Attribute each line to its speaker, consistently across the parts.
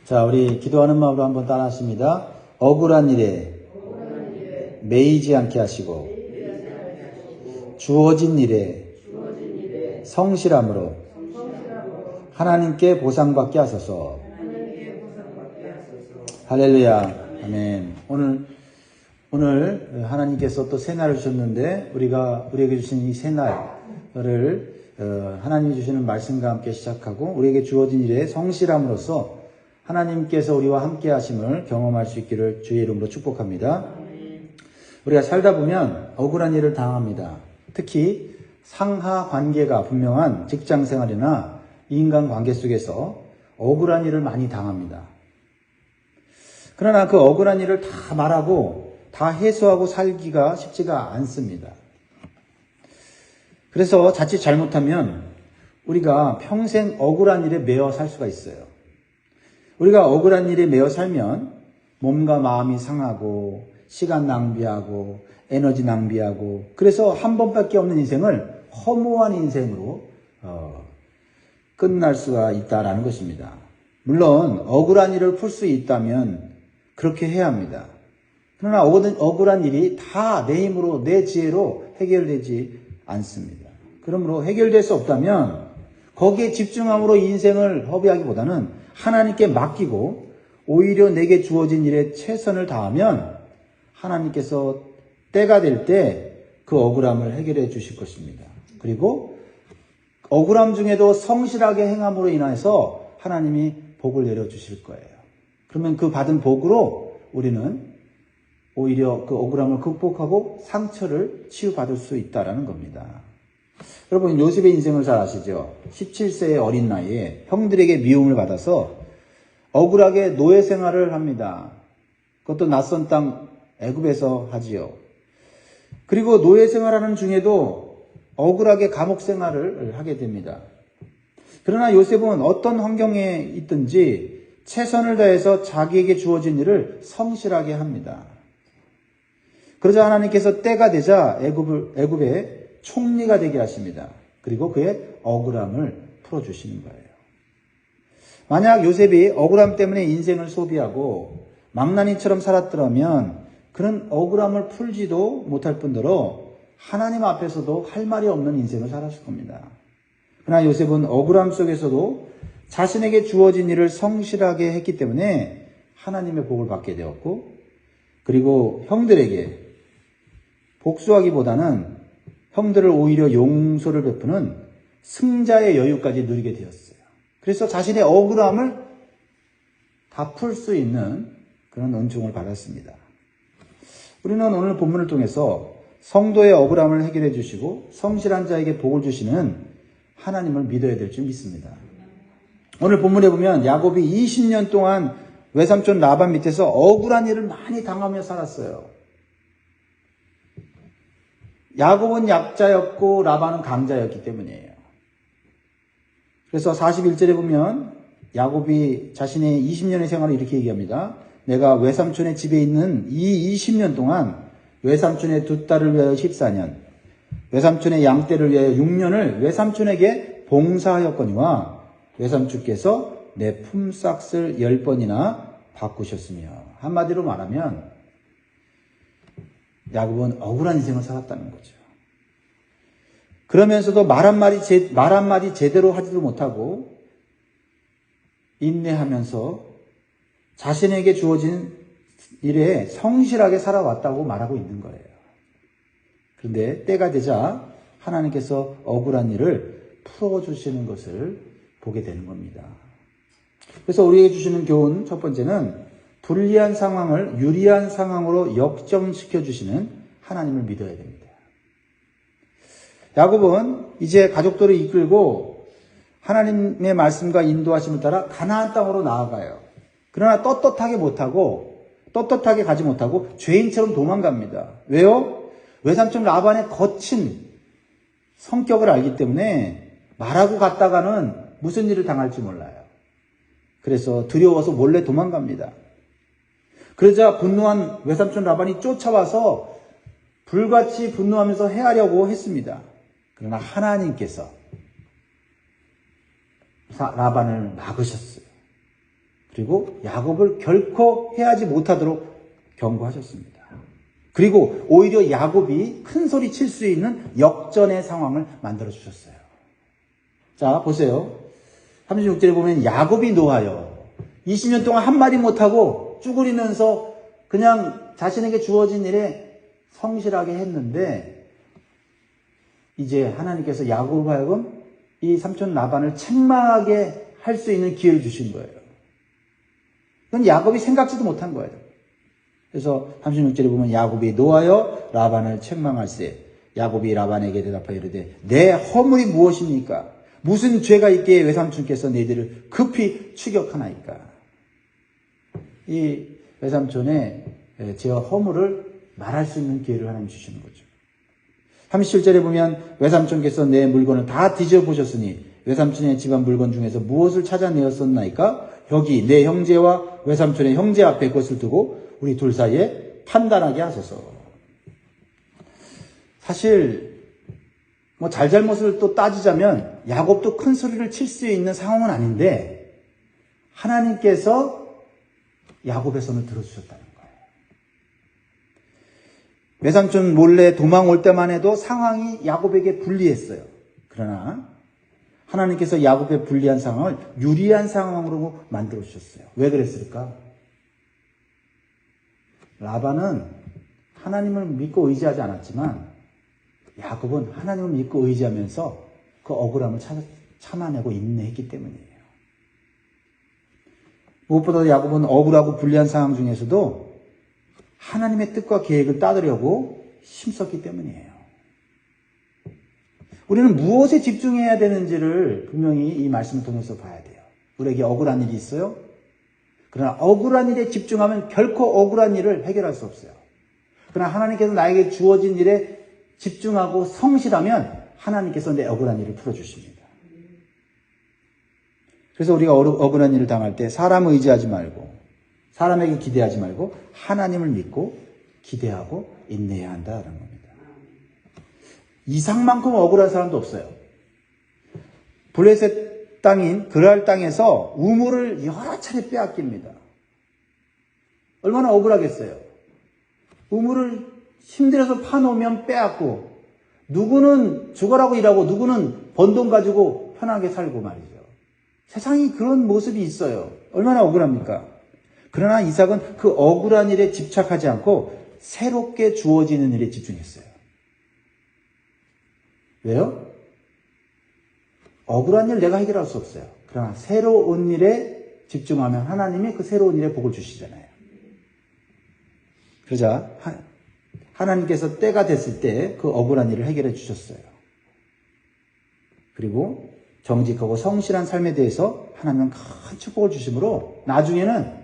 Speaker 1: 자, 우리 기도하는 마음으로 한번 따라 하십니다. 억울한 일에 매이지 않게 하시고 주어진 일에 성실함으로 하나님께 보상받게 하소서. 할렐루야. 아멘. 오늘 하나님께서 또 새날을 주셨는데 우리에게 주신 이 새날을 하나님이 주시는 말씀과 함께 시작하고 우리에게 주어진 일에 성실함으로써 하나님께서 우리와 함께 하심을 경험할 수 있기를 주의 이름으로 축복합니다. 우리가 살다 보면 억울한 일을 당합니다. 특히 상하 관계가 분명한 직장 생활이나 인간 관계 속에서 억울한 일을 많이 당합니다. 그러나 그 억울한 일을 다 말하고 다 해소하고 살기가 쉽지가 않습니다. 그래서 자칫 잘못하면 우리가 평생 억울한 일에 매여 살 수가 있어요. 우리가 억울한 일에 매여 살면 몸과 마음이 상하고 시간 낭비하고 에너지 낭비하고 그래서 한 번밖에 없는 인생을 허무한 인생으로 끝날 수가 있다라는 것입니다. 물론 억울한 일을 풀 수 있다면 그렇게 해야 합니다. 그러나 억울한 일이 다 내 힘으로 내 지혜로 해결되지 않습니다. 그러므로 해결될 수 없다면 거기에 집중함으로 인생을 허비하기보다는 하나님께 맡기고 오히려 내게 주어진 일에 최선을 다하면 하나님께서 때가 될 때 그 억울함을 해결해 주실 것입니다. 그리고 억울함 중에도 성실하게 행함으로 인해서 하나님이 복을 내려주실 거예요. 그러면 그 받은 복으로 우리는 오히려 그 억울함을 극복하고 상처를 치유받을 수 있다는 겁니다. 여러분 요셉의 인생을 잘 아시죠? 17세의 어린 나이에 형들에게 미움을 받아서 억울하게 노예 생활을 합니다. 그것도 낯선 땅 애굽에서 하지요. 그리고 노예 생활하는 중에도 억울하게 감옥 생활을 하게 됩니다. 그러나 요셉은 어떤 환경에 있든지 최선을 다해서 자기에게 주어진 일을 성실하게 합니다. 그러자 하나님께서 때가 되자 애굽의 총리가 되게 하십니다. 그리고 그의 억울함을 풀어주시는 거예요. 만약 요셉이 억울함 때문에 인생을 소비하고 망나니처럼 살았더라면 그는 억울함을 풀지도 못할 뿐더러 하나님 앞에서도 할 말이 없는 인생을 살았을 겁니다. 그러나 요셉은 억울함 속에서도 자신에게 주어진 일을 성실하게 했기 때문에 하나님의 복을 받게 되었고 그리고 형들에게 복수하기보다는 형들을 오히려 용서를 베푸는 승자의 여유까지 누리게 되었어요. 그래서 자신의 억울함을 다 풀 수 있는 그런 은총을 받았습니다. 우리는 오늘 본문을 통해서 성도의 억울함을 해결해 주시고 성실한 자에게 복을 주시는 하나님을 믿어야 될 줄 믿습니다. 오늘 본문에 보면 야곱이 20년 동안 외삼촌 라반 밑에서 억울한 일을 많이 당하며 살았어요. 야곱은 약자였고 라반은 강자였기 때문이에요. 그래서 41절에 보면 야곱이 자신의 20년의 생활을 이렇게 얘기합니다. 내가 외삼촌의 집에 있는 이 20년 동안 외삼촌의 두 딸을 위하여 14년, 외삼촌의 양떼를 위하여 6년을 외삼촌에게 봉사하였거니와 외삼촌께서 내 품삯을 10번이나 바꾸셨으며 한마디로 말하면 야곱은 억울한 인생을 살았다는 거죠. 그러면서도 말 한마디 제대로 하지도 못하고 인내하면서 자신에게 주어진 일에 성실하게 살아왔다고 말하고 있는 거예요. 그런데 때가 되자 하나님께서 억울한 일을 풀어주시는 것을 보게 되는 겁니다. 그래서 우리에게 주시는 교훈 첫 번째는 불리한 상황을 유리한 상황으로 역전시켜 주시는 하나님을 믿어야 됩니다. 야곱은 이제 가족들을 이끌고 하나님의 말씀과 인도하심을 따라 가나안 땅으로 나아가요. 그러나 떳떳하게 가지 못하고 죄인처럼 도망갑니다. 왜요? 외삼촌 라반의 거친 성격을 알기 때문에 말하고 갔다가는 무슨 일을 당할지 몰라요. 그래서 두려워서 몰래 도망갑니다. 그러자 분노한 외삼촌 라반이 쫓아와서 불같이 분노하면서 해하려고 했습니다. 그러나 하나님께서 라반을 막으셨어요. 그리고 야곱을 결코 해하지 못하도록 경고하셨습니다. 그리고 오히려 야곱이 큰 소리 칠 수 있는 역전의 상황을 만들어 주셨어요. 자, 보세요. 36절에 보면 야곱이 노하여 20년 동안 한마디 못하고 쭈그리면서 그냥 자신에게 주어진 일에 성실하게 했는데 이제 하나님께서 야곱을 하여금 이 삼촌 라반을 책망하게 할 수 있는 기회를 주신 거예요. 그건 야곱이 생각지도 못한 거예요. 그래서 36절에 보면 야곱이 노하여 라반을 책망할세. 야곱이 라반에게 대답하여 이르되 내 허물이 무엇입니까? 무슨 죄가 있기에 외삼촌께서 너희들을 급히 추격하나이까? 이 외삼촌의 제 허물을 말할 수 있는 기회를 하나님 주시는 거죠. 37절에 보면 외삼촌께서 내 물건을 다 뒤져보셨으니 외삼촌의 집안 물건 중에서 무엇을 찾아내었었나이까? 여기 내 형제와 외삼촌의 형제 앞에 그것을 두고 우리 둘 사이에 판단하게 하소서. 사실 뭐 잘잘못을 또 따지자면 야곱도 큰 소리를 칠 수 있는 상황은 아닌데 하나님께서 야곱의 손을 들어주셨다는 거예요. 외삼촌 몰래 도망올 때만 해도 상황이 야곱에게 불리했어요. 그러나 하나님께서 야곱의 불리한 상황을 유리한 상황으로 만들어 주셨어요. 왜 그랬을까? 라반은 하나님을 믿고 의지하지 않았지만 야곱은 하나님을 믿고 의지하면서 그 억울함을 참아내고 인내했기 때문이에요. 무엇보다 야곱은 억울하고 불리한 상황 중에서도 하나님의 뜻과 계획을 따르려고 힘썼기 때문이에요. 우리는 무엇에 집중해야 되는지를 분명히 이 말씀을 통해서 봐야 돼요. 우리에게 억울한 일이 있어요? 그러나 억울한 일에 집중하면 결코 억울한 일을 해결할 수 없어요. 그러나 하나님께서 나에게 주어진 일에 집중하고 성실하면 하나님께서 내 억울한 일을 풀어주십니다. 그래서 우리가 억울한 일을 당할 때 사람 의지하지 말고 사람에게 기대하지 말고 하나님을 믿고 기대하고 인내해야 한다는 겁니다. 이상만큼 억울한 사람도 없어요. 블레셋 땅인 그랄 땅에서 우물을 여러 차례 빼앗깁니다. 얼마나 억울하겠어요. 우물을 힘들어서 파놓으면 빼앗고 누구는 죽어라고 일하고 누구는 번 돈 가지고 편하게 살고 말이죠. 세상이 그런 모습이 있어요. 얼마나 억울합니까? 그러나 이삭은 그 억울한 일에 집착하지 않고 새롭게 주어지는 일에 집중했어요. 왜요? 억울한 일 내가 해결할 수 없어요. 그러나 새로운 일에 집중하면 하나님이 그 새로운 일에 복을 주시잖아요. 그러자 하나님께서 때가 됐을 때 그 억울한 일을 해결해 주셨어요. 그리고 정직하고 성실한 삶에 대해서 하나님은 큰 축복을 주심으로 나중에는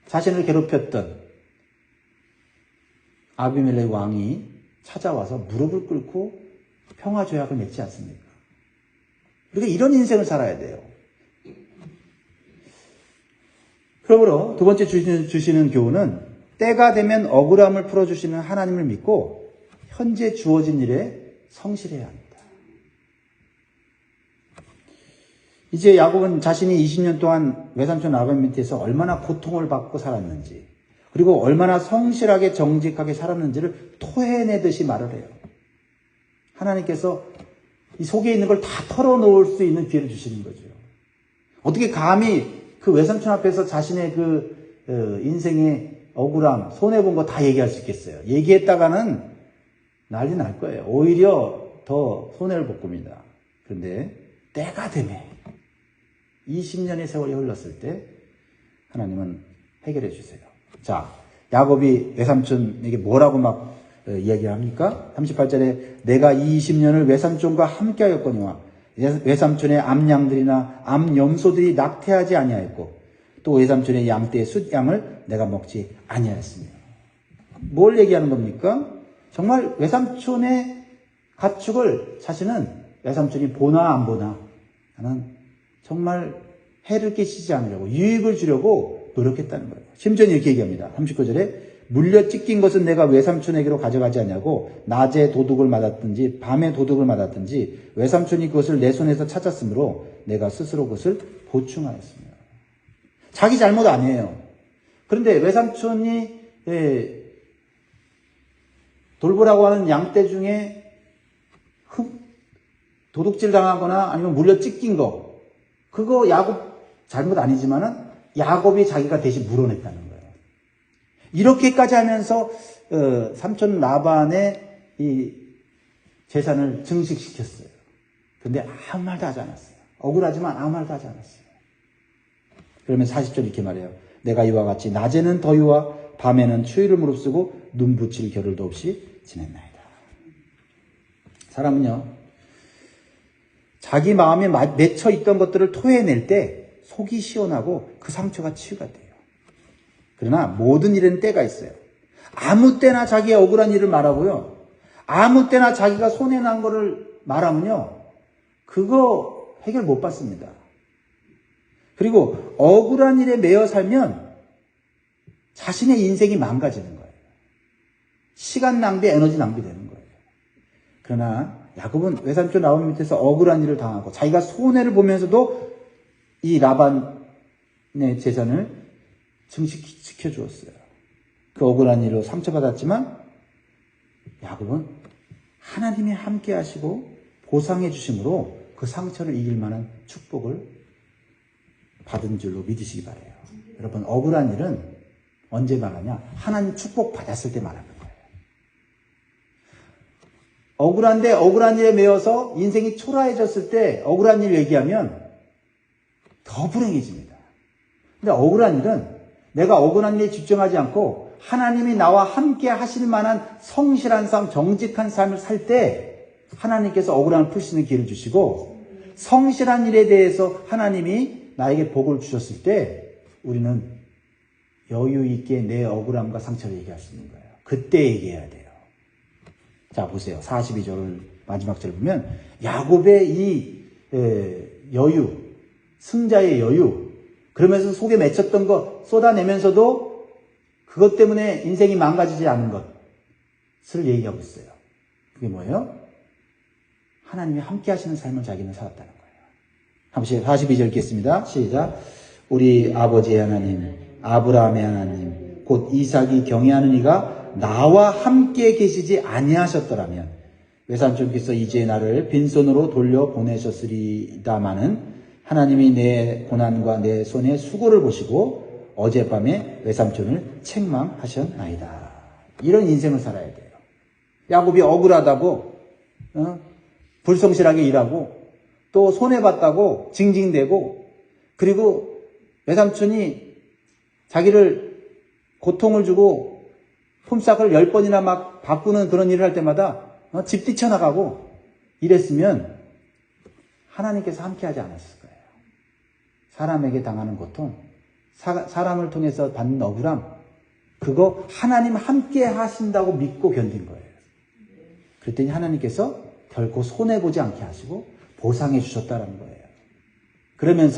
Speaker 1: 자신을 괴롭혔던 아비멜렉 왕이 찾아와서 무릎을 꿇고 평화조약을 맺지 않습니까? 우리가 이런 인생을 살아야 돼요. 그러므로 두 번째 주시는 교훈은 때가 되면 억울함을 풀어주시는 하나님을 믿고 현재 주어진 일에 성실해야 합니다. 이제 야곱은 자신이 20년 동안 외삼촌 라반 밑에서 얼마나 고통을 받고 살았는지 그리고 얼마나 성실하게 정직하게 살았는지를 토해내듯이 말을 해요. 하나님께서 이 속에 있는 걸 다 털어놓을 수 있는 기회를 주시는 거죠. 어떻게 감히 그 외삼촌 앞에서 자신의 그 인생의 억울함, 손해본 거 다 얘기할 수 있겠어요. 얘기했다가는 난리 날 거예요. 오히려 더 손해를 볼 겁니다. 그런데 때가 되면 20년의 세월이 흘렀을 때 하나님은 해결해 주세요. 자, 야곱이 외삼촌에게 뭐라고 막 이야기합니까? 38절에 내가 20년을 외삼촌과 함께하였거니와 외삼촌의 암양들이나 암염소들이 낙태하지 아니하였고 또 외삼촌의 양떼의 숫양을 내가 먹지 아니하였으며. 뭘 얘기하는 겁니까? 정말 외삼촌의 가축을 자신은 외삼촌이 보나 안 보나 하는 정말 해를 끼치지 않으려고 유익을 주려고 노력했다는 거예요. 심지어 이렇게 얘기합니다. 39절에 물려 찢긴 것은 내가 외삼촌에게로 가져가지 않냐고 낮에 도둑을 맞았든지 밤에 도둑을 맞았든지 외삼촌이 그것을 내 손에서 찾았으므로 내가 스스로 그것을 보충하였습니다. 자기 잘못 아니에요. 그런데 외삼촌이 돌보라고 하는 양떼 중에 도둑질 당하거나 아니면 물려 찢긴 거, 그거 야곱 잘못 아니지만은 야곱이 자기가 대신 물어냈다는 거예요. 이렇게까지 하면서 삼촌 라반의 이 재산을 증식시켰어요. 근데 아무 말도 하지 않았어요. 억울하지만 아무 말도 하지 않았어요. 그러면 40절 이렇게 말해요. 내가 이와 같이 낮에는 더위와 밤에는 추위를 무릅쓰고 눈 붙일 겨를도 없이 지냈나이다. 사람은요, 자기 마음에 맺혀 있던 것들을 토해낼 때 속이 시원하고 그 상처가 치유가 돼요. 그러나 모든 일에는 때가 있어요. 아무 때나 자기의 억울한 일을 말하고요, 아무 때나 자기가 손해난 거를 말하면요, 그거 해결 못 받습니다. 그리고 억울한 일에 매여 살면 자신의 인생이 망가지는 거예요. 시간 낭비, 에너지 낭비되는 거예요. 그러나 야곱은 외삼촌 라반 밑에서 억울한 일을 당하고 자기가 손해를 보면서도 이 라반의 재산을 증식시켜 주었어요. 그 억울한 일로 상처받았지만 야곱은 하나님이 함께 하시고 보상해 주심으로 그 상처를 이길 만한 축복을 받은 줄로 믿으시기 바라요. 여러분, 억울한 일은 언제 말하냐? 하나님 축복 받았을 때 말하는 거예요. 억울한데 억울한 일에 매여서 인생이 초라해졌을 때 억울한 일 얘기하면 더 불행해집니다. 근데 억울한 일은 내가 억울한 일에 집중하지 않고 하나님이 나와 함께 하실 만한 성실한 삶, 정직한 삶을 살 때 하나님께서 억울함을 풀 수 있는 기회를 주시고, 성실한 일에 대해서 하나님이 나에게 복을 주셨을 때 우리는 여유 있게 내 억울함과 상처를 얘기할 수 있는 거예요. 그때 얘기해야 돼요. 자, 보세요. 42절 마지막 절 보면 야곱의 이 여유, 승자의 여유, 그러면서 속에 맺혔던 거 쏟아내면서도 그것 때문에 인생이 망가지지 않은 것을 얘기하고 있어요. 그게 뭐예요? 하나님이 함께 하시는 삶을 자기는 살았다는 거예요. 한번 42절 읽겠습니다. 시작. 우리 아버지의 하나님, 아브라함의 하나님, 곧 이삭이 경외하는 이가 나와 함께 계시지 아니하셨더라면 외삼촌께서 이제 나를 빈손으로 돌려보내셨으리다마는 하나님이 내 고난과 내 손의 수고를 보시고 어젯밤에 외삼촌을 책망하셨나이다. 이런 인생을 살아야 돼요. 야곱이 억울하다고 불성실하게 일하고 또 손해봤다고 징징대고, 그리고 외삼촌이 자기를 고통을 주고 품삯을 10번이나 막 바꾸는 그런 일을 할 때마다 집 뛰쳐나가고 이랬으면 하나님께서 함께하지 않았을 거예요. 사람에게 당하는 고통, 사람을 통해서 받는 억울함, 그거 하나님 함께 하신다고 믿고 견딘 거예요. 그랬더니 하나님께서 결코 손해보지 않게 하시고 보상해 주셨다는 거예요. 그러면서